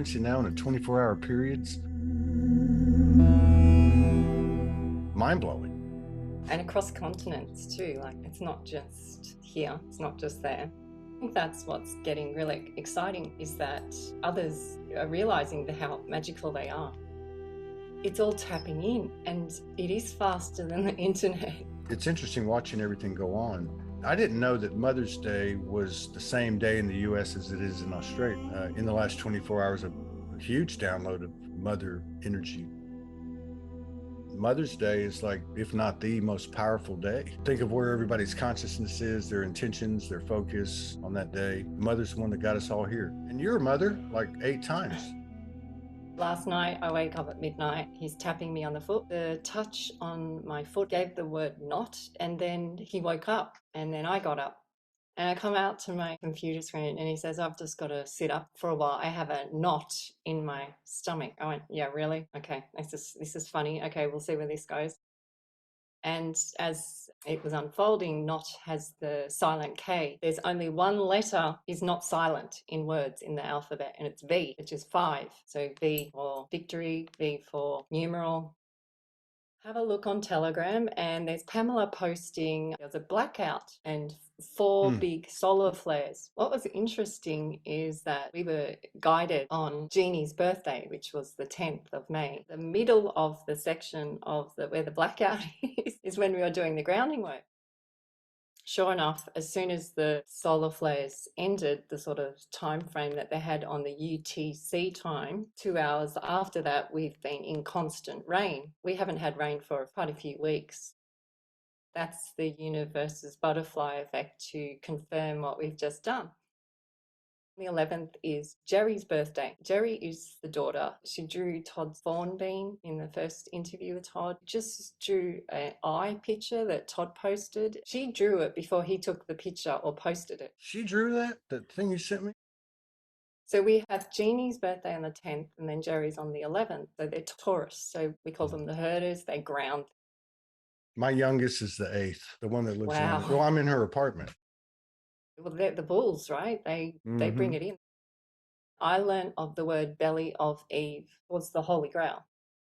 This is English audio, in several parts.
experiencing now in a 24-hour periods, mind-blowing. And across continents too, like it's not just here, it's not just there. I think that's what's getting really exciting, is that others are realizing how magical they are. It's all tapping in, and it is faster than the internet. It's interesting watching everything go on. I didn't know that Mother's Day was the same day in the US as it is in Australia. In the last 24 hours, a huge download of mother energy. Mother's Day is like, if not the most powerful day. Think of where everybody's consciousness is, their intentions, their focus on that day. Mother's the one that got us all here. And you're a mother like 8 times. Last night, I wake up at midnight, he's tapping me on the foot. The touch on my foot gave the word not, and then he woke up, and then I got up. And I come out to my computer screen and he says, I've just got to sit up for a while. I have a knot in my stomach. I went, yeah, really? Okay, this is funny. Okay, we'll see where this goes. And as it was unfolding, not has the silent K. There's only one letter is not silent in words in the alphabet, and it's V, which is 5. So V for victory, V for numeral. Have a look on Telegram, and there's Pamela posting there's a blackout and 4 big solar flares. What was interesting is that we were guided on Jeannie's birthday, which was the 10th of May. The middle of the section of where the blackout is when we were doing the grounding work. Sure enough, as soon as the solar flares ended, the sort of time frame that they had on the UTC time, 2 hours after that, we've been in constant rain. We haven't had rain for quite a few weeks. That's the universe's butterfly effect to confirm what we've just done. The 11th is Jerry's birthday. Jerry is the daughter. She drew Todd's fawn bean in the first interview with Todd. Just drew an eye picture that Todd posted. She drew it before he took the picture or posted it. She drew that? That thing you sent me? So we have Jeannie's birthday on the 10th and then Jerry's on the 11th. So they're Taurus. So we call them the herders. They ground. My youngest is the 8th, the one that lives Wow. well, I'm in her apartment. Well, they're the bulls, right? They bring it in. I learned of the word belly of Eve was the Holy Grail.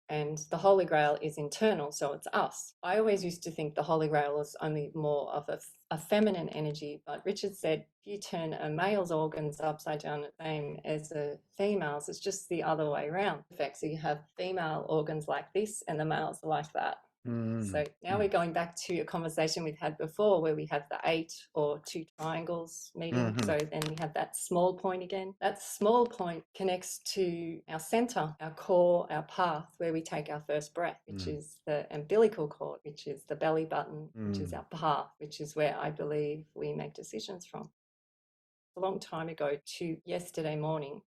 And the Holy Grail is internal, so it's us. I always used to think the Holy Grail was only more of a feminine energy, but Richard said if you turn a male's organs upside down the same as a female's, it's just the other way around. In fact, so you have female organs like this and the males are like that. So now we're going back to a conversation we've had before where we have the 8 or 2 triangles meeting. So then we have that small point again. That small point connects to our center, our core, our path, where we take our first breath, which is the umbilical cord, which is the belly button, which is our path, which is where I believe we make decisions from. A long time ago to yesterday morning,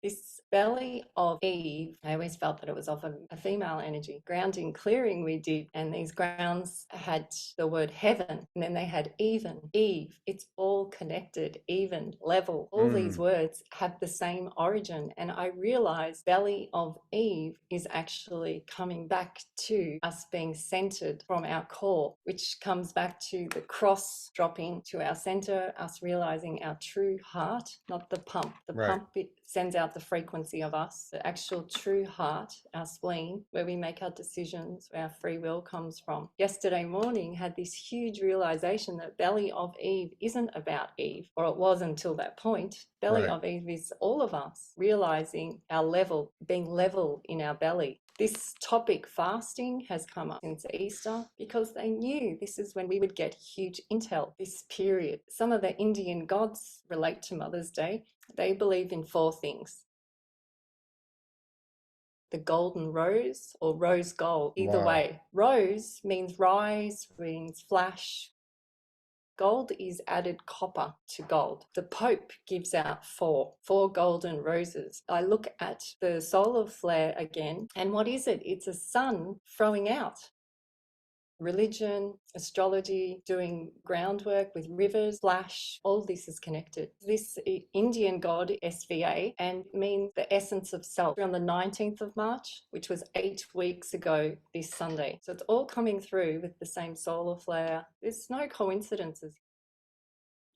this belly of Eve, I always felt that it was of a female energy. Grounding clearing we did, and these grounds had the word heaven, and then they had even, Eve. It's all connected, even, level. All these words have the same origin, and I realized belly of Eve is actually coming back to us being centered from our core, which comes back to the cross dropping to our center, us realizing our true heart, not the pump. The pump, it sends out the frequency of us, the actual true heart, our spleen, where we make our decisions, where our free will comes from. Yesterday morning had this huge realization that belly of Eve isn't about Eve, or it was until that point. Belly of Eve is all of us realizing our level, being level in our belly. This topic, fasting, has come up since Easter because they knew this is when we would get huge intel, this period. Some of the Indian gods relate to Mother's Day. They believe in 4 things. The golden rose or rose gold, either way. Rose means rise, means flash. Gold is added copper to gold. The Pope gives out 4 golden roses. I look at the solar flare again, and what is it? It's a sun throwing out. Religion, astrology, doing groundwork with rivers, flash, all this is connected. This Indian god, SVA, and means the essence of self. We're on the 19th of March, which was 8 weeks ago this Sunday. So it's all coming through with the same solar flare. There's no coincidences.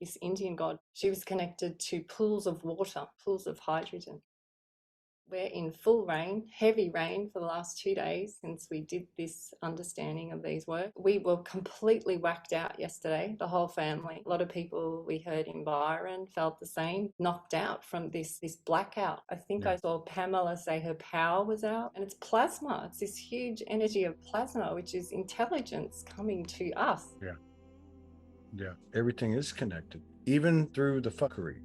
This Indian god, she was connected to pools of water, pools of hydrogen. We're in full rain, heavy rain for the last 2 days since we did this understanding of these work. We were completely whacked out yesterday, the whole family. A lot of people we heard in Byron felt the same, knocked out from this blackout. I think I saw Pamela say her power was out, and it's plasma. It's this huge energy of plasma, which is intelligence coming to us. Yeah. Everything is connected, even through the fuckery.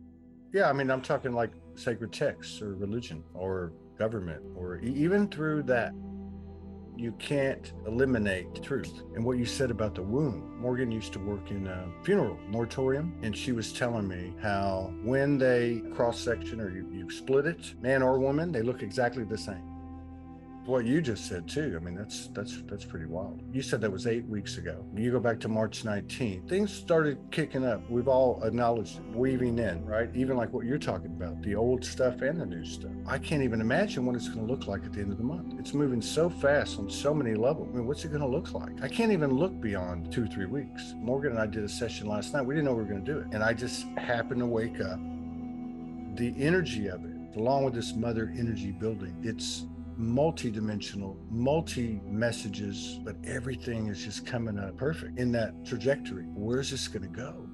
Yeah, I mean, I'm talking like sacred texts or religion or government, or even through that. You can't eliminate truth. And what you said about the womb, Morgan used to work in a funeral moratorium, and she was telling me how when they cross section or you split it, man or woman, they look exactly the same. What you just said too, I mean, that's pretty wild. You said that was 8 weeks ago. You go back to March 19th, things started kicking up. We've all acknowledged it, weaving in, right? Even like what you're talking about, the old stuff and the new stuff. I can't even imagine what it's going to look like at the end of the month. It's moving so fast on so many levels. I mean, what's it going to look like? I can't even look beyond 2-3 weeks. Morgan and I did a session last night. We didn't know we were going to do it. And I just happened to wake up. The energy of it, along with this mother energy building, it's multi-dimensional, multi-messages, but everything is just coming up perfect in that trajectory. Where's this going to go?